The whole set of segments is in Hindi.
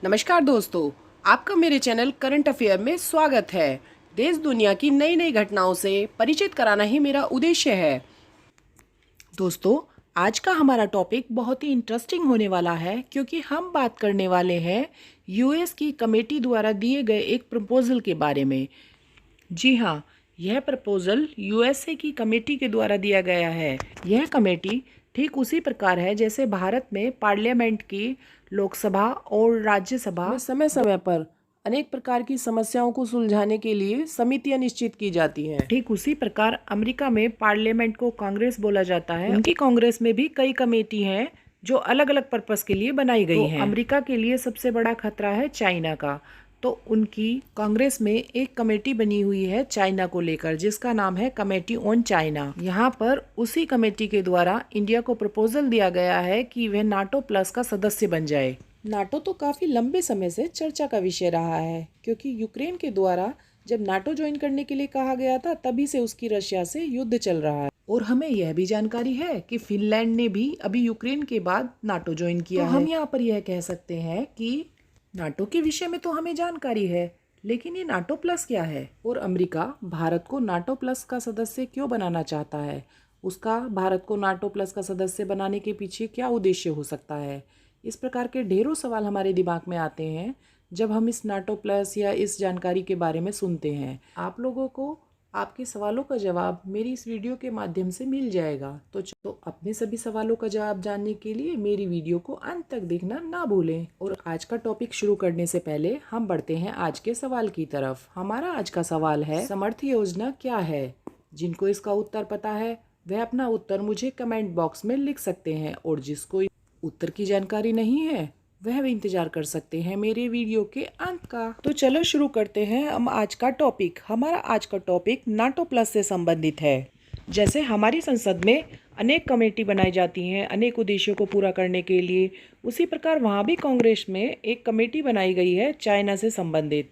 नमस्कार दोस्तों, आपका मेरे चैनल करंट अफेयर में स्वागत है। देश दुनिया की नई नई घटनाओं से परिचित कराना ही मेरा उद्देश्य है। दोस्तों, आज का हमारा टॉपिक बहुत ही इंटरेस्टिंग होने वाला है क्योंकि हम बात करने वाले हैं यूएस की कमेटी द्वारा दिए गए एक प्रपोजल के बारे में। जी हाँ, यह प्रपोजल यूएसए की कमेटी के द्वारा दिया गया है। यह कमेटी ठीक उसी प्रकार है जैसे भारत में पार्लियामेंट की लोकसभा और राज्यसभा में समय समय पर अनेक प्रकार की समस्याओं को सुलझाने के लिए समितियां निश्चित की जाती हैं। ठीक उसी प्रकार अमेरिका में पार्लियामेंट को कांग्रेस बोला जाता है। उनकी कांग्रेस में भी कई कमेटी हैं जो अलग अलग पर्पस के लिए बनाई गई हैं। अमेरिका के लिए सबसे बड़ा खतरा है चाइना का, तो उनकी कांग्रेस में एक कमेटी बनी हुई है चाइना को लेकर जिसका नाम है कमेटी ऑन चाइना। यहाँ पर उसी कमेटी के द्वारा इंडिया को प्रपोजल दिया गया है कि वह नाटो प्लस का सदस्य बन जाए। नाटो तो काफी लंबे समय से चर्चा का विषय रहा है क्योंकि यूक्रेन के द्वारा जब नाटो ज्वाइन करने के लिए कहा गया था तभी से उसकी रशिया से युद्ध चल रहा है। और हमें यह भी जानकारी है कि फिनलैंड ने भी अभी यूक्रेन के बाद नाटो ज्वाइन किया है। हम यहाँ पर यह कह सकते हैं कि नाटो के विषय में तो हमें जानकारी है, लेकिन ये नाटो प्लस क्या है और अमेरिका भारत को नाटो प्लस का सदस्य क्यों बनाना चाहता है, उसका भारत को नाटो प्लस का सदस्य बनाने के पीछे क्या उद्देश्य हो सकता है। इस प्रकार के ढेरों सवाल हमारे दिमाग में आते हैं जब हम इस नाटो प्लस या इस जानकारी के बारे में सुनते हैं। आप लोगों को आपके सवालों का जवाब मेरी इस वीडियो के माध्यम से मिल जाएगा, तो अपने सभी सवालों का जवाब जानने के लिए मेरी वीडियो को अंत तक देखना ना भूलें। और आज का टॉपिक शुरू करने से पहले हम बढ़ते हैं आज के सवाल की तरफ। हमारा आज का सवाल है, समर्थ योजना क्या है? जिनको इसका उत्तर पता है वह अपना उत्तर मुझे कमेंट बॉक्स में लिख सकते हैं और जिसको उत्तर की जानकारी नहीं है वह भी इंतजार कर सकते हैं मेरे वीडियो के अंत का। तो चलो शुरू करते हैं हम आज का टॉपिक। हमारा आज का टॉपिक नाटो प्लस से संबंधित है। जैसे हमारी संसद में अनेक कमेटी बनाई जाती हैं अनेक उद्देश्यों को पूरा करने के लिए, उसी प्रकार वहाँ भी कांग्रेस में एक कमेटी बनाई गई है चाइना से संबंधित।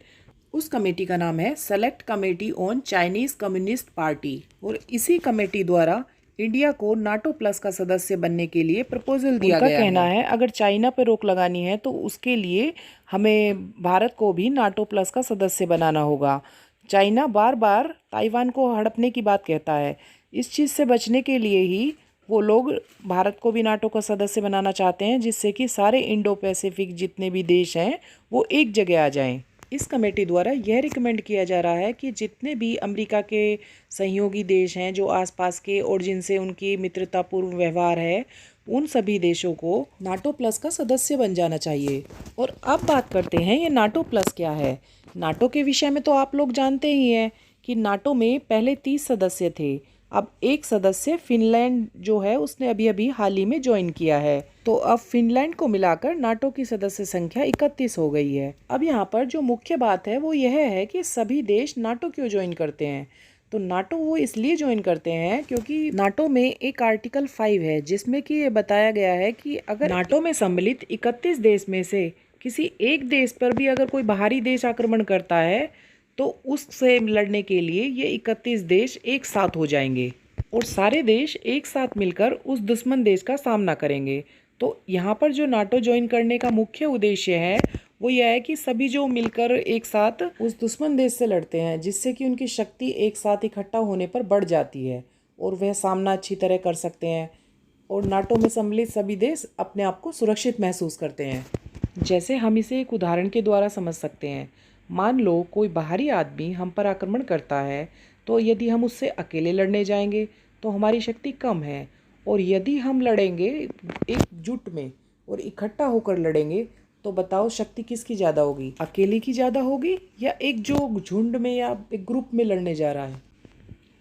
उस कमेटी का नाम है select committee on Chinese communist party और इसी कमेटी द्वारा इंडिया को नाटो प्लस का सदस्य बनने के लिए प्रपोजल दिया गया है। कहना है अगर चाइना पर रोक लगानी है तो उसके लिए हमें भारत को भी नाटो प्लस का सदस्य बनाना होगा। चाइना बार बार ताइवान को हड़पने की बात कहता है। इस चीज़ से बचने के लिए ही वो लोग भारत को भी नाटो का सदस्य बनाना चाहते हैं जिससे कि सारे इंडो पैसिफिक जितने भी देश हैं वो एक जगह आ जाएं। इस कमेटी द्वारा यह रिकमेंड किया जा रहा है कि जितने भी अमेरिका के सहयोगी देश हैं जो आसपास के और जिनसे उनकी मित्रतापूर्ण व्यवहार है उन सभी देशों को नाटो प्लस का सदस्य बन जाना चाहिए। और अब बात करते हैं ये नाटो प्लस क्या है। नाटो के विषय में तो आप लोग जानते ही हैं कि नाटो में पहले 30 सदस्य थे, अब एक सदस्य फिनलैंड जो है उसने अभी अभी हाल ही में ज्वाइन किया है, तो अब फिनलैंड को मिलाकर नाटो की सदस्य संख्या 31 हो गई है। अब यहाँ पर जो मुख्य बात है वो यह है कि सभी देश नाटो क्यों ज्वाइन करते हैं। तो नाटो वो इसलिए ज्वाइन करते हैं क्योंकि नाटो में एक आर्टिकल 5 है जिसमें कि ये बताया गया है कि अगर नाटो में सम्मिलित 31 देश में से किसी एक देश पर भी अगर कोई बाहरी देश आक्रमण करता है तो उससे लड़ने के लिए ये 31 देश एक साथ हो जाएंगे और सारे देश एक साथ मिलकर उस दुश्मन देश का सामना करेंगे। तो यहाँ पर जो नाटो ज्वाइन करने का मुख्य उद्देश्य है वो यह है कि सभी जो मिलकर एक साथ उस दुश्मन देश से लड़ते हैं जिससे कि उनकी शक्ति एक साथ इकट्ठा होने पर बढ़ जाती है और वह सामना अच्छी तरह कर सकते हैं और नाटो में सम्मिलित सभी देश अपने आप को सुरक्षित महसूस करते हैं। जैसे हम इसे एक उदाहरण के द्वारा समझ सकते हैं। मान लो कोई बाहरी आदमी हम पर आक्रमण करता है तो यदि हम उससे अकेले लड़ने जाएंगे तो हमारी शक्ति कम है और यदि हम लड़ेंगे एकजुट में और इकट्ठा होकर लड़ेंगे तो बताओ शक्ति किसकी ज़्यादा होगी, अकेले की ज़्यादा होगी या एक जो झुंड में या एक ग्रुप में लड़ने जा रहा है।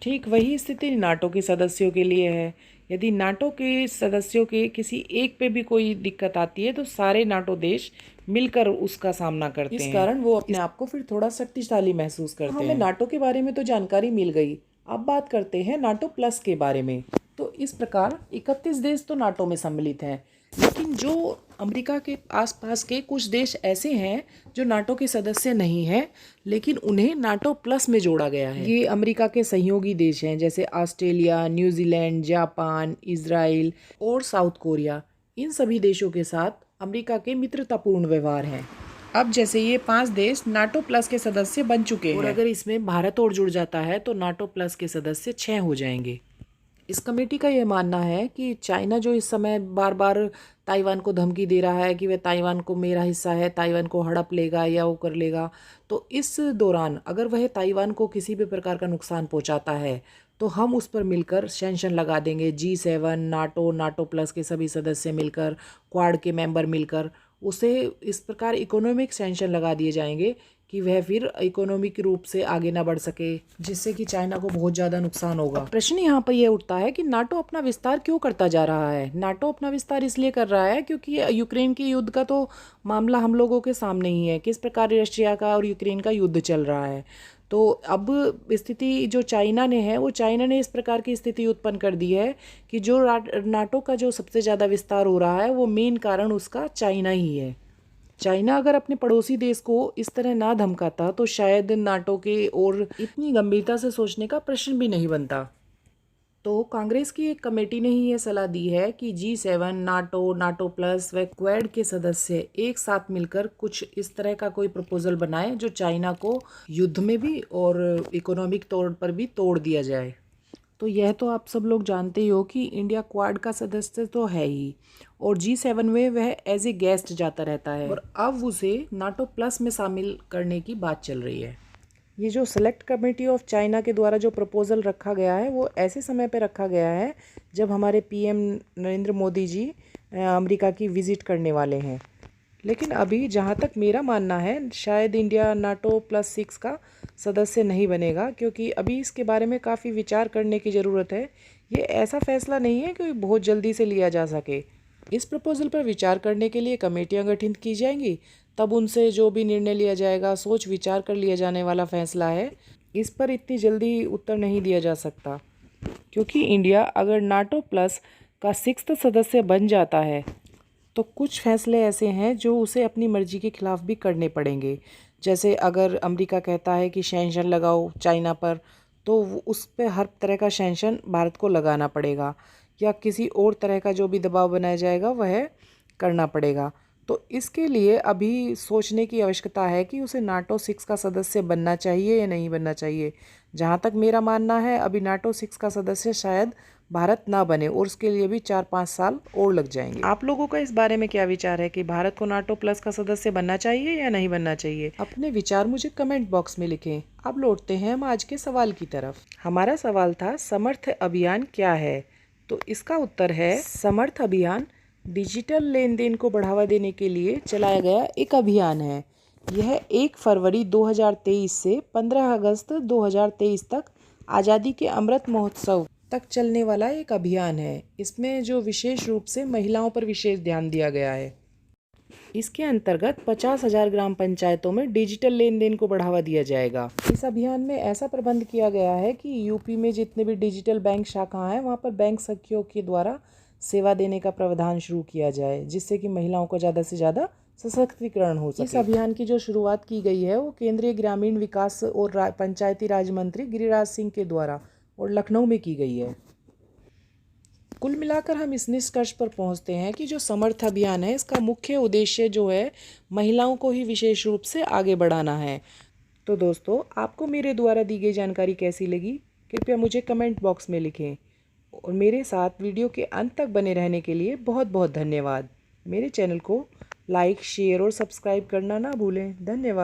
ठीक वही स्थिति नाटो के सदस्यों के लिए है। यदि नाटो के सदस्यों के किसी एक पे भी कोई दिक्कत आती है तो सारे नाटो देश मिलकर उसका सामना करते हैं। इस कारण वो अपने आप को फिर थोड़ा शक्तिशाली महसूस करते हैं। हमें नाटो के बारे में तो जानकारी मिल गई, अब बात करते हैं नाटो प्लस के बारे में। तो इस प्रकार 31 देश तो नाटो में सम्मिलित हैं, लेकिन जो अमेरिका के आसपास के कुछ देश ऐसे हैं जो नाटो के सदस्य नहीं हैं लेकिन उन्हें नाटो प्लस में जोड़ा गया है। ये अमेरिका के सहयोगी देश हैं जैसे ऑस्ट्रेलिया, न्यूजीलैंड, जापान, इजराइल और साउथ कोरिया। इन सभी देशों के साथ अमेरिका के मित्रतापूर्ण व्यवहार हैं। अब जैसे ये 5 देश नाटो प्लस के सदस्य बन चुके हैं और अगर इसमें भारत और जुड़ जाता है तो नाटो प्लस के सदस्य 6 हो जाएंगे। इस कमेटी का यह मानना है कि चाइना जो इस समय बार बार ताइवान को धमकी दे रहा है कि वह ताइवान को मेरा हिस्सा है, ताइवान को हड़प लेगा या वो कर लेगा, तो इस दौरान अगर वह ताइवान को किसी भी प्रकार का नुकसान पहुंचाता है तो हम उस पर मिलकर सैंक्शन लगा देंगे। G7, नाटो, नाटो प्लस के सभी सदस्य मिलकर, क्वाड के मेंबर मिलकर उसे इस प्रकार इकोनॉमिक सैंक्शन लगा दिए जाएंगे कि वह फिर इकोनॉमिक रूप से आगे ना बढ़ सके, जिससे कि चाइना को बहुत ज़्यादा नुकसान होगा। प्रश्न यहाँ पर यह उठता है कि नाटो अपना विस्तार क्यों करता जा रहा है। नाटो अपना विस्तार इसलिए कर रहा है क्योंकि यूक्रेन के युद्ध का तो मामला हम लोगों के सामने ही है, किस प्रकार रशिया का और यूक्रेन का युद्ध चल रहा है। तो अब स्थिति जो चाइना ने है, वो चाइना ने इस प्रकार की स्थिति उत्पन्न कर दी है कि जो नाटो का जो सबसे ज़्यादा विस्तार हो रहा है वो मेन कारण उसका चाइना ही है। चाइना अगर अपने पड़ोसी देश को इस तरह ना धमकाता तो शायद नाटो के और इतनी गंभीरता से सोचने का प्रश्न भी नहीं बनता। तो कांग्रेस की एक कमेटी ने ही ये सलाह दी है कि G7, नाटो, नाटो प्लस व क्वाड के सदस्य एक साथ मिलकर कुछ इस तरह का कोई प्रपोजल बनाए जो चाइना को युद्ध में भी और इकोनॉमिक तौर पर भी तोड़ दिया जाए। तो यह तो आप सब लोग जानते ही हो कि इंडिया क्वाड का सदस्य तो है ही और G7 में वह एज ए गेस्ट जाता रहता है और अब उसे नाटो प्लस में शामिल करने की बात चल रही है। ये जो सेलेक्ट कमेटी ऑफ चाइना के द्वारा जो प्रपोज़ल रखा गया है वो ऐसे समय पे रखा गया है जब हमारे PM नरेंद्र मोदी जी अमेरिका की विज़िट करने वाले हैं। लेकिन अभी जहाँ तक मेरा मानना है शायद इंडिया नाटो +6 का सदस्य नहीं बनेगा, क्योंकि अभी इसके बारे में काफ़ी विचार करने की ज़रूरत है। ये ऐसा फैसला नहीं है कि बहुत जल्दी से लिया जा सके। इस प्रपोज़ल पर विचार करने के लिए कमेटियाँ गठित की जाएंगी, तब उनसे जो भी निर्णय लिया जाएगा सोच विचार कर लिया जाने वाला फैसला है। इस पर इतनी जल्दी उत्तर नहीं दिया जा सकता, क्योंकि इंडिया अगर नाटो प्लस का 6th सदस्य बन जाता है तो कुछ फैसले ऐसे हैं जो उसे अपनी मर्जी के खिलाफ भी करने पड़ेंगे। जैसे अगर अमेरिका कहता है कि सैंक्शन लगाओ चाइना पर, तो उस पर हर तरह का सैंक्शन भारत को लगाना पड़ेगा, या किसी और तरह का जो भी दबाव बनाया जाएगा वह करना पड़ेगा। तो इसके लिए अभी सोचने की आवश्यकता है कि उसे नाटो 6 का सदस्य बनना चाहिए या नहीं बनना चाहिए। जहाँ तक मेरा मानना है अभी नाटो 6 का सदस्य शायद भारत ना बने और उसके लिए भी 4-5 साल और लग जाएंगे। आप लोगों का इस बारे में क्या विचार है कि भारत को नाटो प्लस का सदस्य बनना चाहिए या नहीं बनना चाहिए? अपने विचार मुझे कमेंट बॉक्स में लिखें। अब लौटते हैं हम आज के सवाल की तरफ। हमारा सवाल था समर्थ अभियान क्या है? तो इसका उत्तर है समर्थ अभियान डिजिटल लेन देन को बढ़ावा देने के लिए चलाया गया एक अभियान है। यह 1 फरवरी 2023 से 15 अगस्त 2023 तक आज़ादी के अमृत महोत्सव तक चलने वाला एक अभियान है। इसमें जो विशेष रूप से महिलाओं पर विशेष ध्यान दिया गया है। इसके अंतर्गत 50,000 ग्राम पंचायतों में डिजिटल लेन देन को बढ़ावा दिया जाएगा। इस अभियान में ऐसा प्रबंध किया गया है कि यूपी में जितने भी डिजिटल बैंक शाखा हैं वहाँ पर बैंक सखियों के द्वारा सेवा देने का प्रावधान शुरू किया जाए, जिससे कि महिलाओं को ज़्यादा से ज़्यादा सशक्तिकरण हो सके। इस अभियान की जो शुरुआत की गई है वो केंद्रीय ग्रामीण विकास और पंचायती राज मंत्री गिरिराज सिंह के द्वारा और लखनऊ में की गई है। कुल मिलाकर हम इस निष्कर्ष पर पहुंचते हैं कि जो समर्थ अभियान है इसका मुख्य उद्देश्य जो है महिलाओं को ही विशेष रूप से आगे बढ़ाना है। तो दोस्तों, आपको मेरे द्वारा दी गई जानकारी कैसी लगी कृपया मुझे कमेंट बॉक्स में लिखें और मेरे साथ वीडियो के अंत तक बने रहने के लिए बहुत बहुत धन्यवाद। मेरे चैनल को लाइक, शेयर और सब्सक्राइब करना ना भूलें। धन्यवाद।